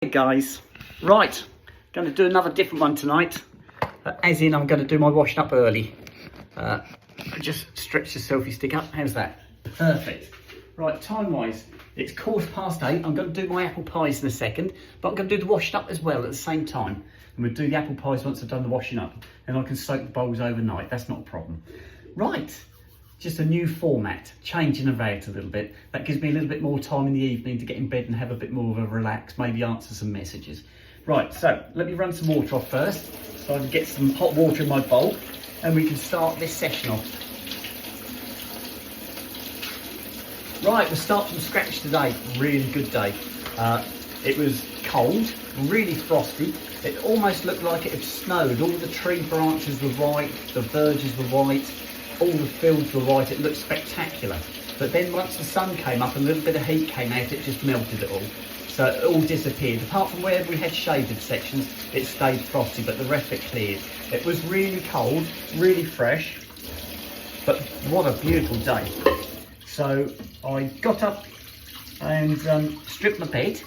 Hey guys, right, going to do another different one tonight, as in I'm going to do my washing up early. Just stretch the selfie stick up, how's that? Perfect. Right, time wise, it's 8:15. I'm going to do my apple pies in a second, but I'm going to do the washing up as well at the same time. And we'll do the apple pies once I've done the washing up, and I can soak the bowls overnight, that's not a problem. Right, just a new format, changing about a little bit. That gives me a little bit more time in the evening to get in bed and have a bit more of a relax, maybe answer some messages. Right, so let me run some water off first, so I can get some hot water in my bowl, and we can start this session off. Right, we'll start from scratch today. Really good day. It was cold, really frosty. It almost looked like it had snowed. All the tree branches were white, the verges were white, all the fields were white. It looked spectacular. But then once the sun came up and a little bit of heat came out, it just melted it all. So it all disappeared. Apart from where we had shaded sections, it stayed frosty, but the rest of it cleared. It was really cold, really fresh, but what a beautiful day. So I got up and stripped my bed,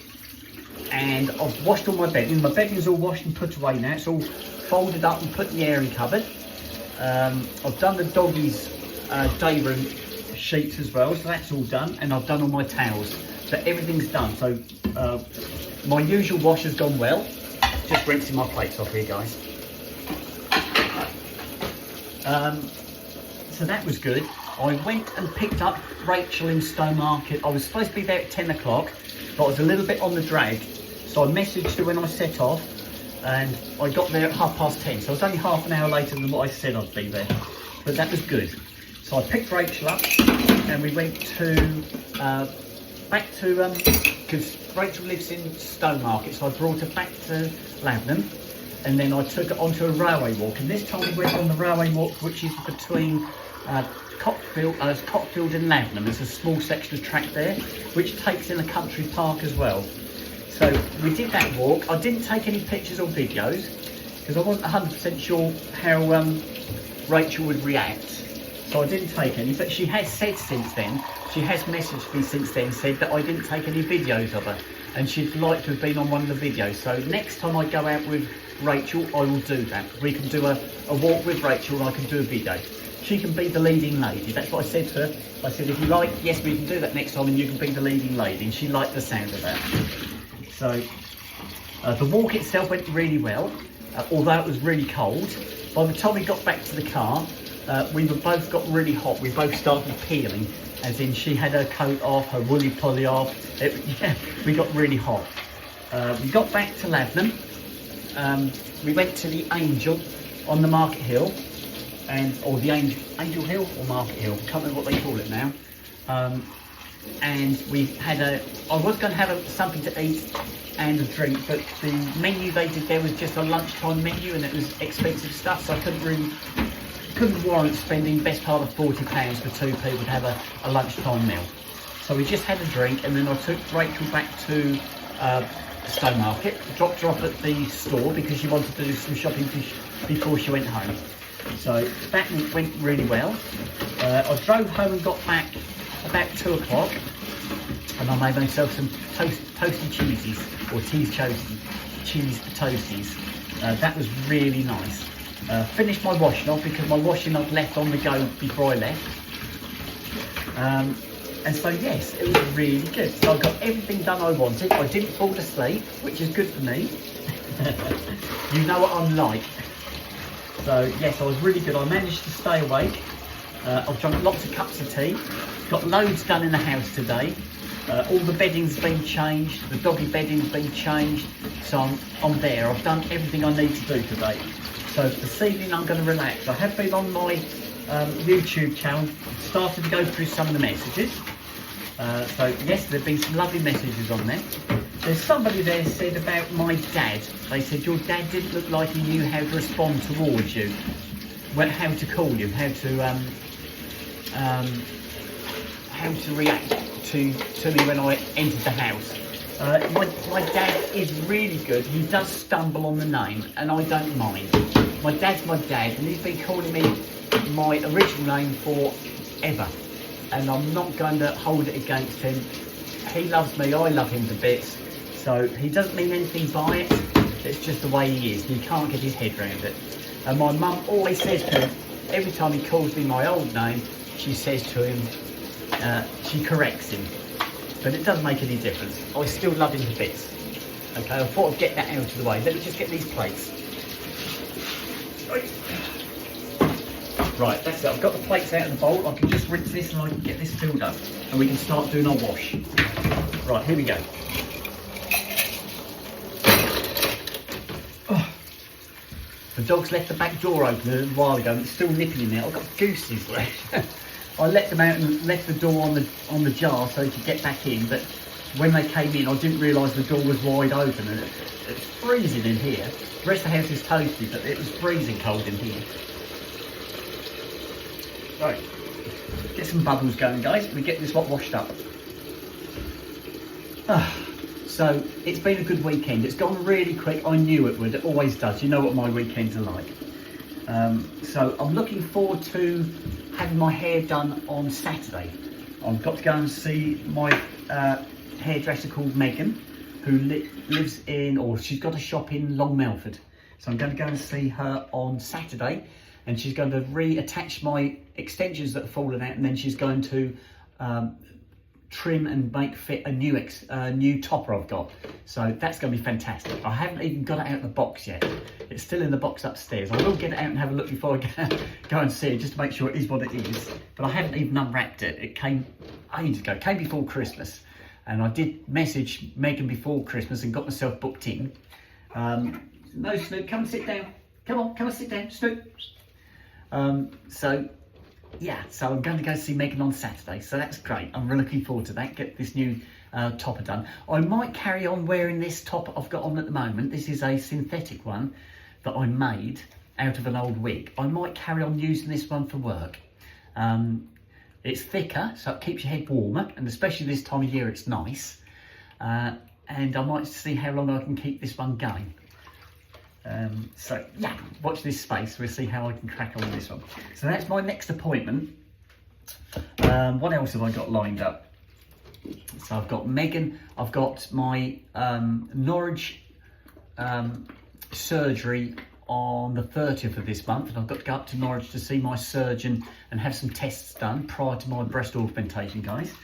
and I've washed all my bedding. My bedding's all washed and put away now. It's all folded up and put in the airing cupboard. I've done the doggies' day room sheets as well, so that's all done, and I've done all my towels. So everything's done. So my usual wash has gone well. Just rinsing my plates off here, guys. So that was good. I went and picked up Rachel in Stowmarket. I was supposed to be there at 10 o'clock, but I was a little bit on the drag. So I messaged her when I set off, and I got there at 10:30. So I was only half an hour later than what I said I'd be there. But that was good. So I picked Rachel up, and we went to, back to, because Rachel lives in Stowmarket, so I brought her back to Lavenham, and then I took her onto a railway walk. And this time we went on the railway walk, which is between Cockfield and Lavenham. There's a small section of track there, which takes in a country park as well. So we did that walk. I didn't take any pictures or videos because I wasn't 100% sure how Rachel would react. So I didn't take any, but she has said since then, she has messaged me since then, said that I didn't take any videos of her, and she'd like to have been on one of the videos. So next time I go out with Rachel, I will do that. We can do a walk with Rachel, and I can do a video. She can be the leading lady. That's what I said to her. I said, if you like, yes, we can do that next time, and you can be the leading lady. And she liked the sound of that. So the walk itself went really well, although it was really cold. By the time we got back to the car, we both got really hot. We both started peeling, as in she had her coat off, her woolly polly off. Yeah, we got really hot. We got back to Lavenham. We went to the Angel on the Market Hill. Or the Angel Hill or Market Hill, I can't remember what they call it now. And we had I was going to have something to eat and a drink, but the menu they did there was just a lunchtime menu, and it was expensive stuff, so I couldn't warrant spending best part of £40 for two people to have a lunchtime meal. So we just had a drink, and then I took Rachel back to Stowmarket, dropped her off at the store because she wanted to do some shopping before she went home. So that went really well. I drove home and got back about 2 o'clock, and I made myself some toasty cheesies, or cheese toasties. That was really nice. Finished my washing off because my washing I'd left on the go before I left. And so yes, it was really good. So I got everything done I wanted. I didn't fall asleep, which is good for me. You know what I'm like. So yes, I was really good. I managed to stay awake. I've drunk lots of cups of tea. Got loads done in the house today. All the bedding's been changed. The doggy bedding's been changed. So I'm there. I've done everything I need to do today. So this evening I'm going to relax. I have been on my YouTube channel, started to go through some of the messages. So yes, there have been some lovely messages on there. There's somebody there said about my dad. They said your dad didn't look like he knew how to respond towards you, how to call you, how to react to me when I entered the house. My dad is really good. He does stumble on the name, and I don't mind. My dad's my dad, and he's been calling me my original name forever, and I'm not going to hold it against him. He loves me, I love him to bits. So he doesn't mean anything by it. It's just the way he is. He can't get his head around it. And my mum always says to him, every time he calls me my old name, she says to him, she corrects him. But it doesn't make any difference. I still love him to bits. Okay, I thought I'd get that out of the way. Let me just get these plates. Right, that's it. I've got the plates out of the bowl. I can just rinse this and I can get this filled up. And we can start doing our wash. Right, here we go. Oh. The dog's left the back door open a little while ago and it's still nipping in there. I've got gooses left. I let them out and left the door on the jar so they could get back in, but when they came in I didn't realise the door was wide open and it's freezing in here. The rest of the house is toasty, but it was freezing cold in here. Right, get some bubbles going guys, we get this lot washed up. So it's been a good weekend. It's gone really quick. I knew it would. It always does. You know what my weekends are like. So I'm looking forward to having my hair done on Saturday. I've got to go and see my hairdresser called Megan, who lives in, or she's got a shop in Long Melford. So I'm going to go and see her on Saturday, and she's going to reattach my extensions that have fallen out, and then she's going to trim and make fit a new topper I've got. So that's going to be fantastic. I haven't even got it out of the box yet. It's still in the box upstairs. I will get it out and have a look before I go and see it, just to make sure it is what it is. But I haven't even unwrapped it. It came ages ago. It came before Christmas. And I did message Megan before Christmas and got myself booked in. No, Snoop, come and sit down. Come on, come and sit down, Snoop. So I'm going to go see Megan on Saturday, so that's great. I'm really looking forward to that, get this new topper done. I might carry on wearing this top I've got on at the moment. This is a synthetic one that I made out of an old wig. I might carry on using this one for work. It's thicker, so it keeps your head warmer, and especially this time of year it's nice. And I might see how long I can keep this one going. So yeah, watch this space. We'll see how I can crack on with this one. So that's my next appointment. What else have I got lined up? So I've got Megan, I've got my Norwich surgery on the 30th of this month, and I've got to go up to Norwich to see my surgeon and have some tests done prior to my breast augmentation, guys.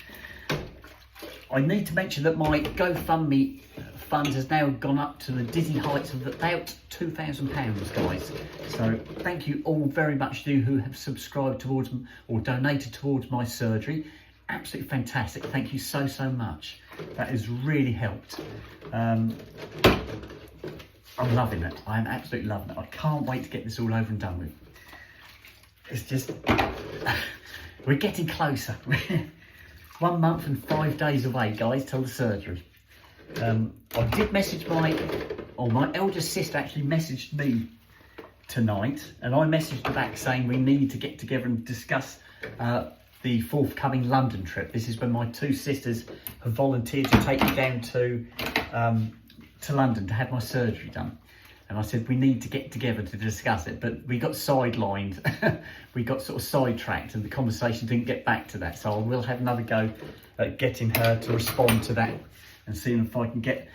I need to mention that my GoFundMe fund has now gone up to the dizzy heights of about £2,000, guys. So thank you all very much to you who have subscribed towards or donated towards my surgery. Absolutely fantastic. Thank you so much. That has really helped. I'm loving it. I am absolutely loving it. I can't wait to get this all over and done with. It's just, we're getting closer. 1 month and 5 days away, guys, till the surgery. I did message my eldest sister actually messaged me tonight, and I messaged her back saying we need to get together and discuss the forthcoming London trip. This is when my two sisters have volunteered to take me down to London to have my surgery done. And I said we need to get together to discuss it, but we got sidelined. We got sort of sidetracked and the conversation didn't get back to that. So I will have another go at getting her to respond to that and seeing if I can get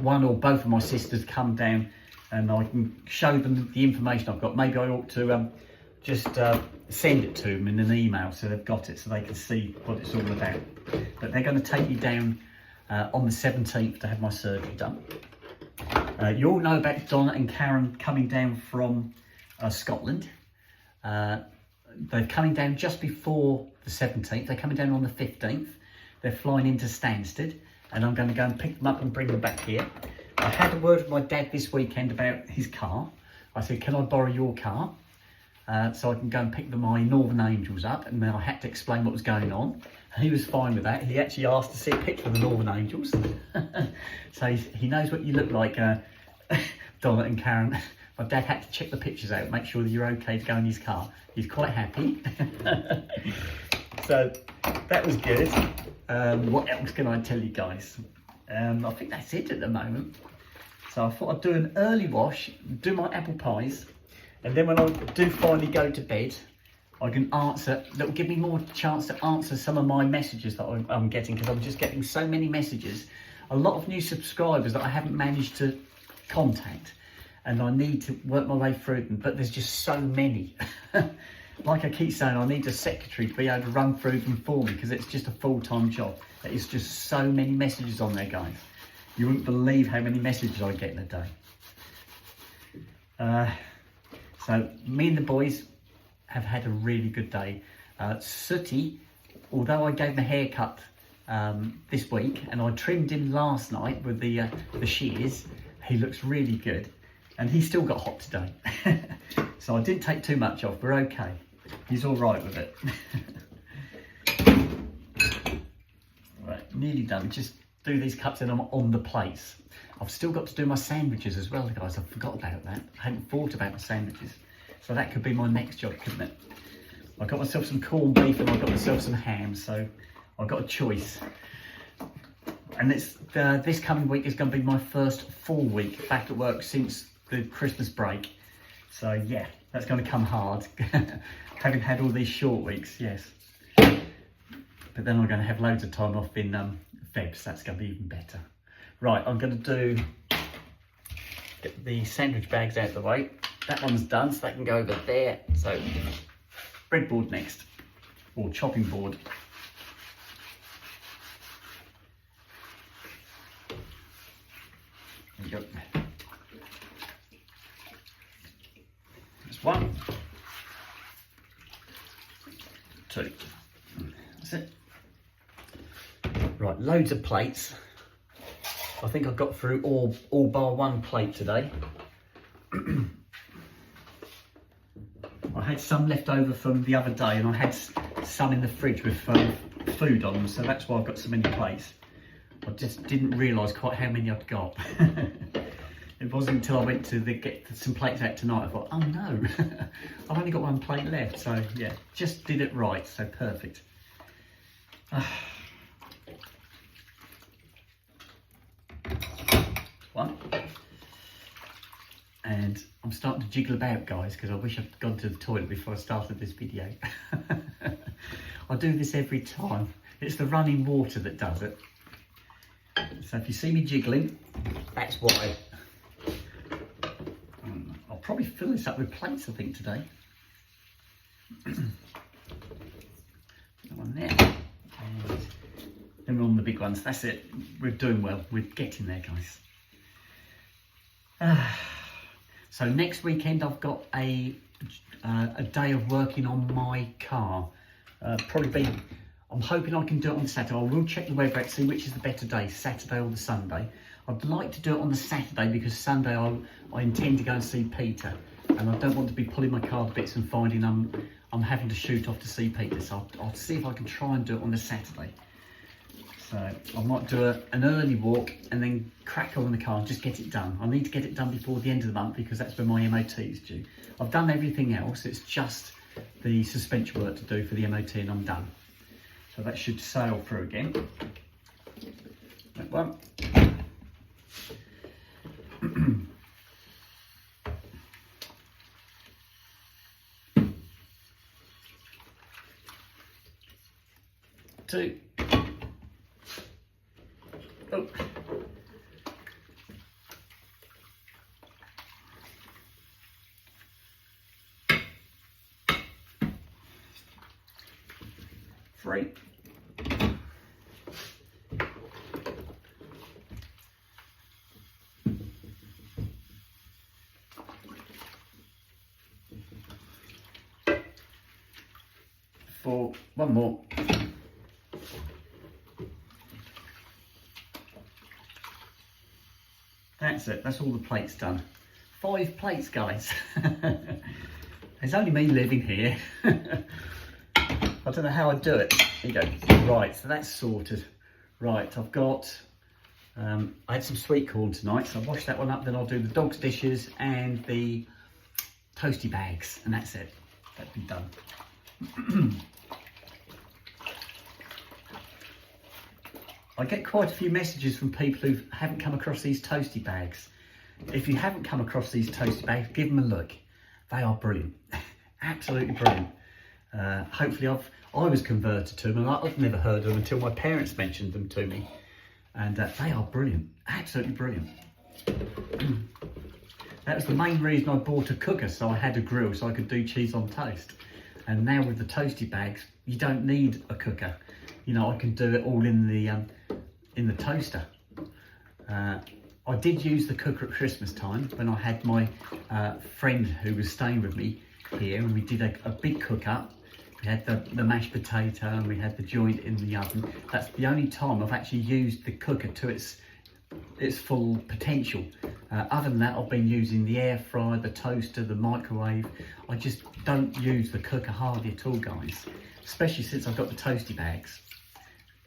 one or both of my sisters to come down and I can show them the information I've got. Maybe I ought to just send it to them in an email so they've got it so they can see what it's all about. But they're going to take me down on the 17th to have my surgery done. You all know about Donna and Karen coming down from Scotland. They're coming down just before the 17th. They're coming down on the 15th. They're flying into Stansted, and I'm going to go and pick them up and bring them back here. I had a word with my dad this weekend about his car. I said, can I borrow your car? So I can go and pick my Northern Angels up, and then I had to explain what was going on. He was fine with that. He actually asked to see a picture of the Northern Angels. So he knows what you look like, Donna and Karen. My dad had to check the pictures out, make sure that you're okay to go in his car. He's quite happy. So that was good. What else can I tell you guys? I think that's it at the moment. So I thought I'd do an early wash, do my apple pies, and then when I do finally go to bed, I can answer, that will give me more chance to answer some of my messages that I'm getting, because I'm just getting so many messages a lot of new subscribers that I haven't managed to contact, and I need to work my way through them, but there's just so many. Like I keep saying, I need a secretary to be able to run through them for me, because it's just a full-time job. It's just so many messages on there, guys. You wouldn't believe how many messages I get in a day. So me and the boys have had a really good day. Sooty, although I gave him a haircut this week, and I trimmed him last night with the shears, he looks really good, and he still got hot today. So I didn't take too much off. We're okay. He's all right with it. Right, nearly done. Just do these cups and I'm on the plates. I've still got to do my sandwiches as well, guys. I forgot about that. I hadn't thought about my sandwiches. So that could be my next job, couldn't it? I got myself some corned beef and I got myself some ham, so I've got a choice. And this coming week is going to be my first full week back at work since the Christmas break. So yeah, that's going to come hard, having had all these short weeks, yes. But then I'm going to have loads of time off in Feb, so that's going to be even better. Right, I'm going to get the sandwich bags out of the way. That one's done, so that can go over there. So breadboard next, or chopping board. There you go. That's one. Two. That's it. Right, loads of plates. I think I got through all bar one plate today. I had some left over from the other day, and I had some in the fridge with food on them, so that's why I've got so many plates. I just didn't realise quite how many I'd got. It wasn't until I went to get some plates out tonight, I thought, oh no, I've only got one plate left. So yeah, just did it right, so perfect. One. And I'm starting to jiggle about, guys, because I wish I'd gone to the toilet before I started this video. I do this every time. It's the running water that does it. So if you see me jiggling, that's why. I'll probably fill this up with plates, I think, today. That one there. And then we're on the big ones. That's it. We're doing well. We're getting there, guys. So next weekend I've got a day of working on my car. I'm hoping I can do it on Saturday. I will check the weather out, see which is the better day, Saturday or the Sunday. I'd like to do it on the Saturday because Sunday I intend to go and see Peter, and I don't want to be pulling my car to bits and finding I'm having to shoot off to see Peter. So I'll see if I can try and do it on the Saturday. So I might do an early walk and then crack on the car and just get it done. I need to get it done before the end of the month because that's when my MOT is due. I've done everything else. It's just the suspension work to do for the MOT and I'm done. So that should sail through again. That one. Two. Oh. Three. Four. One more. That's it, that's all the plates done. 5 plates, guys. It's only me living here. I don't know how I do it. There you go. Right, so that's sorted. Right, I've got, I had some sweet corn tonight, so I'll wash that one up, then I'll do the dog's dishes and the toasty bags, and that's it. That'll be done. I get quite a few messages from people who haven't come across these toasty bags. If you haven't come across these toasty bags, give them a look. They are brilliant, absolutely brilliant. Hopefully I was converted to them, and I've never heard of them until my parents mentioned them to me. and they are brilliant, absolutely brilliant. That was the main reason I bought a cooker, so I had a grill so I could do cheese on toast. And now with the toasty bags, you don't need a cooker. You know, I can do it all in the toaster. I did use the cooker at Christmas time when I had my friend who was staying with me here, and we did a big cook up. We had the mashed potato and we had the joint in the oven. That's the only time I've actually used the cooker to its full potential. Other than that, I've been using the air fryer, the toaster, the microwave. I just don't use the cooker hardly at all, guys, especially since I've got the toasty bags.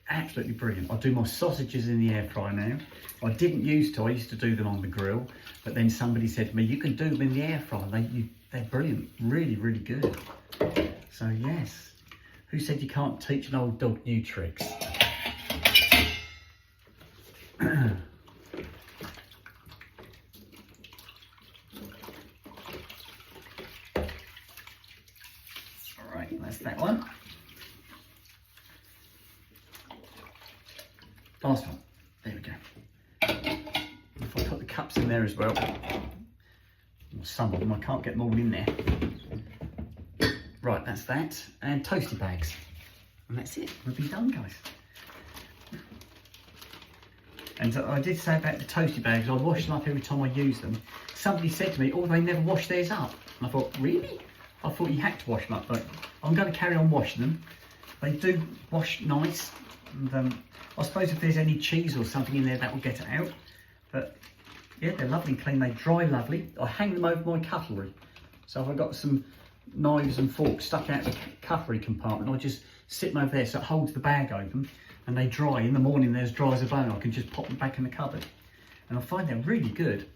Absolutely brilliant. I do my sausages in the air fryer now. I didn't used to, I used to do them on the grill, but then somebody said to me, you can do them in the air fryer. They're brilliant, really, really good. So yes, who said you can't teach an old dog new tricks? Alright, that's that one. Last one. There we go. If I put the cups in there as well, or some of them, I can't get them all in there. Right, that's that. And toasty bags. And that's it. We'll be done, guys. And I did say about the toasty bags, I wash them up every time I use them. Somebody said to me, oh, they never wash theirs up. And I thought, really? I thought you had to wash them up, but I'm going to carry on washing them. They do wash nice. And I suppose if there's any cheese or something in there, that will get it out. But yeah, they're lovely and clean. They dry lovely. I hang them over my cutlery. So if I've got some knives and forks stuck out the cutlery compartment, I just sit them over there so it holds the bag open, and they dry. In the morning, they're as dry as a bone. I can just pop them back in the cupboard. And I find they're really good.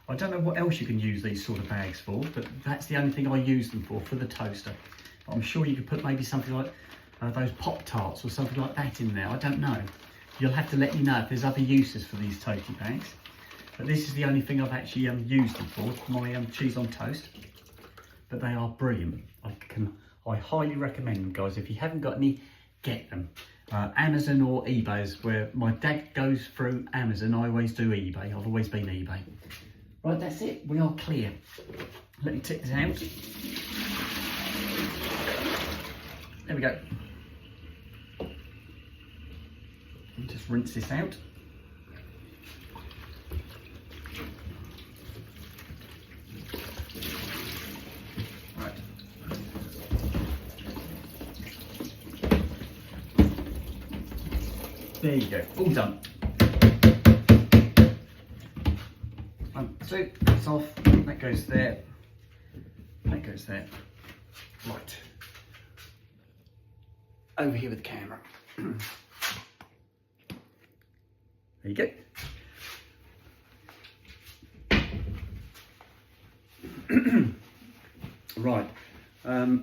I don't know what else you can use these sort of bags for, but that's the only thing I use them for the toaster. But I'm sure you could put maybe something like those Pop-Tarts or something like that in there. I don't know. You'll have to let me know if there's other uses for these toasty bags. But this is the only thing I've actually used them for my cheese on toast. But they are brilliant. I highly recommend them, guys. If you haven't got any, get them. Amazon or eBay is where my dad goes through Amazon. I always do eBay. I've always been eBay. Right, that's it. We are clear. Let me take this out. There we go. And just rinse this out. Right. There you go. All done. 1, 2. That's off. That goes there. That goes there. Right. Over here with the camera. There you go. Right. I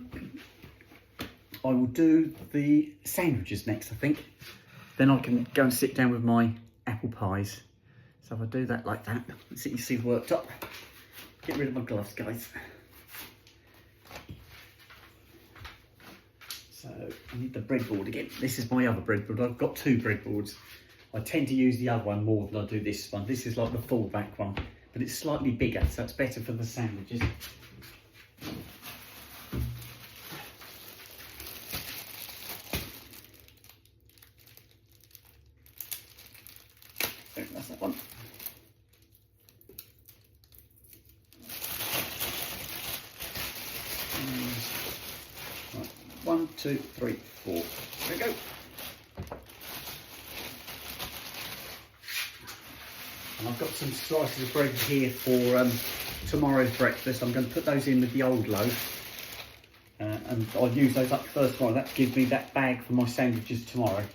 will do the sandwiches next, I think. Then I can go and sit down with my apple pies. So if I do that like that, let's see, you see the worktop. Get rid of my gloves, guys. So I need the breadboard again. This is my other breadboard. I've got 2 breadboards. I tend to use the other one more than I do this one. This is like the full back one, but it's slightly bigger, so it's better for the sandwiches. So that's that one. Right. 1, 2, 3, 4. There we go. And I've got some slices of bread here for tomorrow's breakfast. I'm going to put those in with the old loaf. And I'll use those up first tomorrow. That gives me that bag for my sandwiches tomorrow.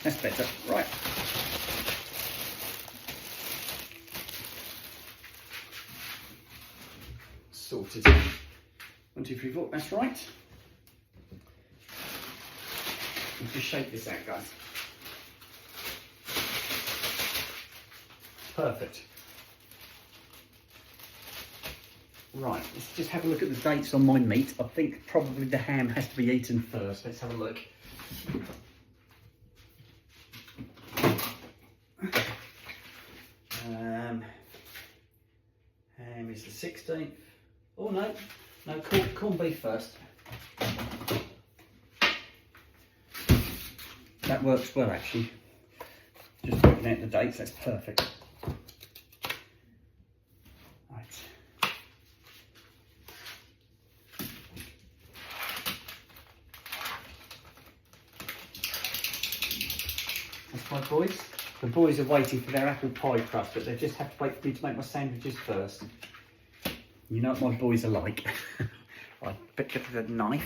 That's better. Right. Sorted. 1, 2, 3, 4. That's right. Just shake this out, guys. Perfect. Right, let's just have a look at the dates on my meat. I think probably the ham has to be eaten first. Let's have a look. Ham is the 16th. Oh no, corned beef first. That works well actually. Just working out the dates, that's perfect. Right. That's my boys. The boys are waiting for their apple pie crust, but they just have to wait for me to make my sandwiches first. You know what my boys are like. Right, pick up the knife.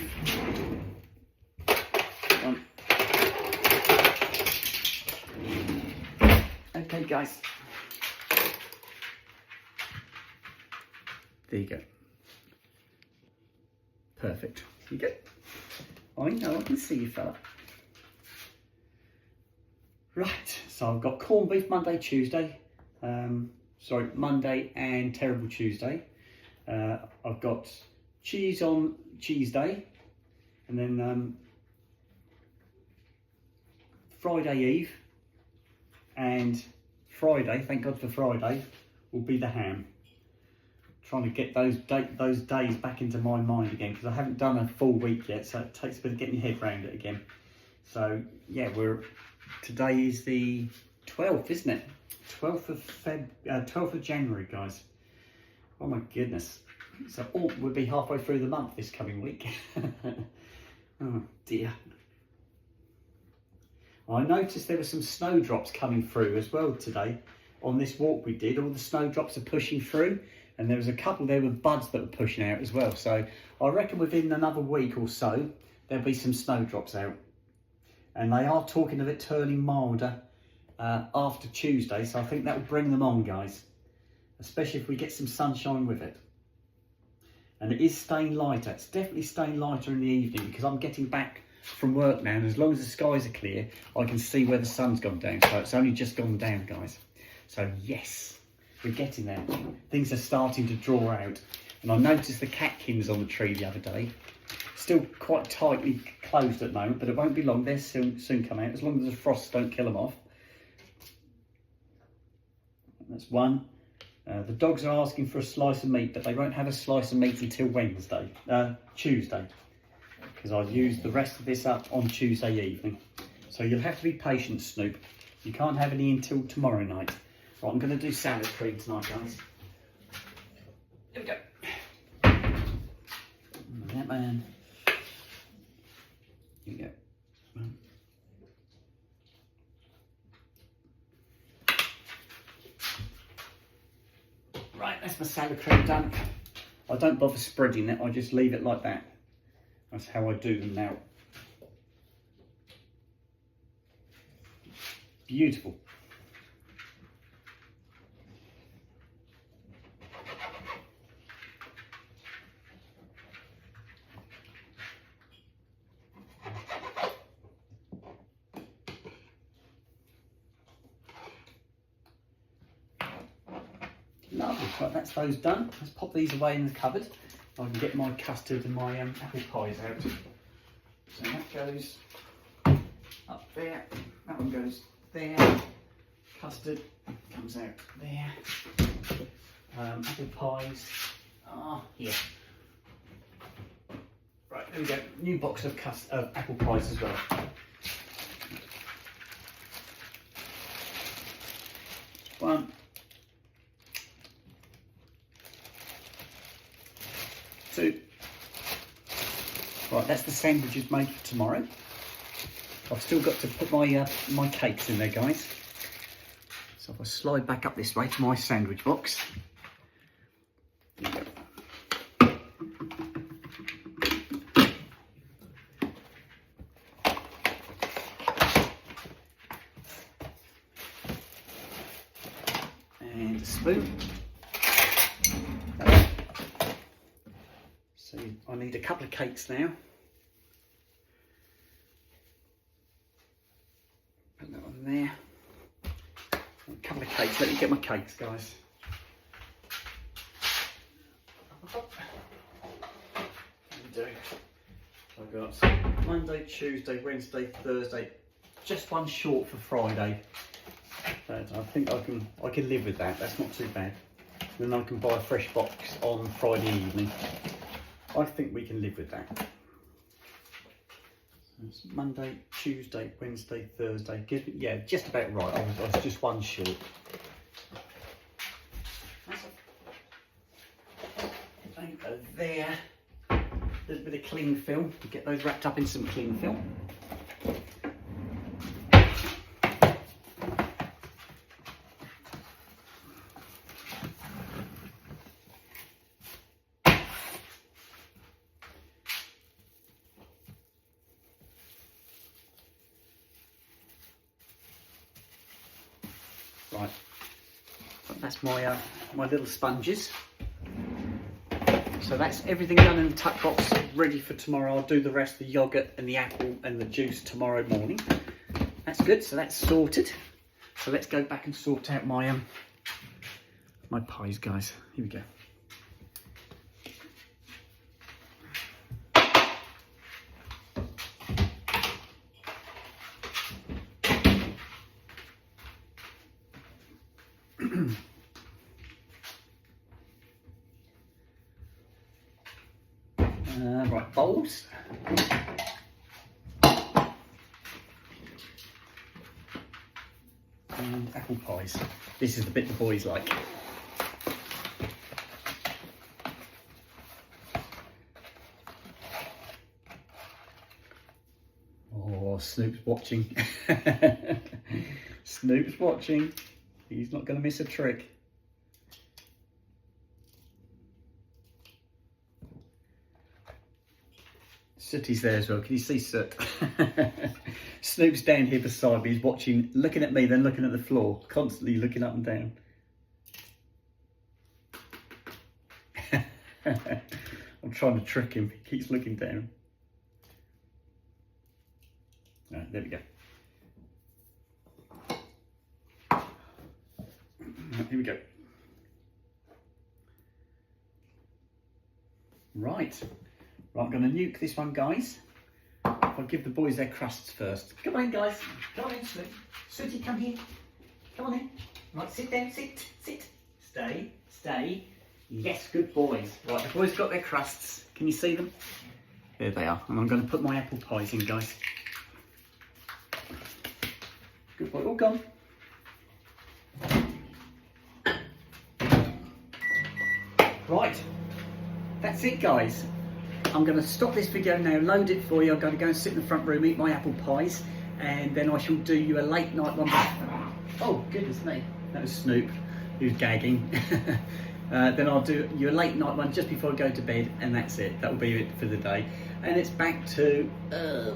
Okay guys. There you go. Perfect. There you go. I know, I can see you fella. Right, so I've got corned beef Monday, Tuesday. Monday and Terrible Tuesday. I've got cheese on Tuesday, and then Friday Eve, and Friday, thank God for Friday, will be the ham. Trying to get those days back into my mind again, because I haven't done a full week yet, so it takes a bit of getting your head around it again. So yeah, today is the 12th, isn't it? 12th of January, guys. Oh my goodness. So we'll be halfway through the month this coming week. Oh dear. I noticed there were some snowdrops coming through as well today on this walk we did. All the snowdrops are pushing through, and there was a couple there with buds that were pushing out as well. So I reckon within another week or so there'll be some snowdrops out, and they are talking of it turning milder after Tuesday, so I think that will bring them on, guys, especially if we get some sunshine with it. And it is staying lighter. It's definitely staying lighter in the evening, because I'm getting back from work now, and as long as the skies are clear, I can see where the sun's gone down. So it's only just gone down, guys. So yes, we're getting there. Things are starting to draw out. And I noticed the catkins on the tree the other day. Still quite tightly closed at the moment, but it won't be long. They'll soon come out, as long as the frosts don't kill them off. That's one. The dogs are asking for a slice of meat, but they won't have a slice of meat until Tuesday, because I'll use the rest of this up on Tuesday evening. So you'll have to be patient, Snoop. You can't have any until tomorrow night. Right, I'm going to do salad cream tonight, guys. Here we go. That man. Here we go. Right, that's my salad cream done. I don't bother spreading it, I just leave it like that. That's how I do them now. Beautiful. Lovely. Right, that's those done. Let's pop these away in the cupboard. I can get my custard and my apple pies out. So that goes up there. That one goes there. Custard comes out there. Apple pies are here. Right, there we go. New box of apple pies as well. One. Two. Right, that's the sandwiches made for tomorrow. I've still got to put my cakes in there, guys. So if I slide back up this way to my sandwich box. There you go. And a spoon. So I need a couple of cakes now. Put that on there. A couple of cakes. Let me get my cakes, guys. Right, Monday, Tuesday, Wednesday, Thursday, just one short for Friday. I think I can live with that. That's not too bad. Then I can buy a fresh box on Friday evening. I think we can live with that. It's Monday, Tuesday, Wednesday, Thursday. Gives me, yeah, just about right. I was just one short. There. A little bit of cling film. Get those wrapped up in some cling film. Right, that's my my little sponges. So that's everything done in the tuck box, ready for tomorrow. I'll do the rest, the yogurt and the apple and the juice tomorrow morning. That's good, so that's sorted. So let's go back and sort out my my pies, guys. Here we go. Right, bowls. And apple pies. This is the bit the boys like. Oh, Snoop's watching. Snoop's watching. He's not going to miss a trick. Sooty's there as well. Can you see Soot? Snoop's down here beside me. He's watching, looking at me, then looking at the floor, constantly looking up and down. I'm trying to trick him. He keeps looking down. Right, there we go. Right, here we go. Right. Right, I'm going to nuke this one, guys. I'll give the boys their crusts first. Come on in, guys. Come on in, Snoop. Sooty, come here. Come on in. Right, sit down, sit. Stay, stay. Yes, good boys. Right, the boys got their crusts. Can you see them? There they are. And I'm going to put my apple pies in, guys. Good boy, all gone. Right, that's it, guys. I'm going to stop this video now, load it for you. I'm going to go and sit in the front room, eat my apple pies, and then I shall do you a late night one. Oh, goodness me. That was Snoop, who's gagging. Then I'll do you a late night one just before I go to bed, and that's it. That will be it for the day. And it's back to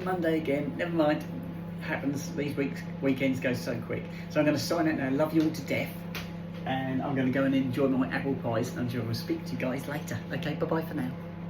Monday again. Never mind. Happens. These weekends go so quick. So I'm going to sign out now. Love you all to death. And I'm going to go and enjoy my apple pies, and I will speak to you guys later. Okay, bye-bye for now.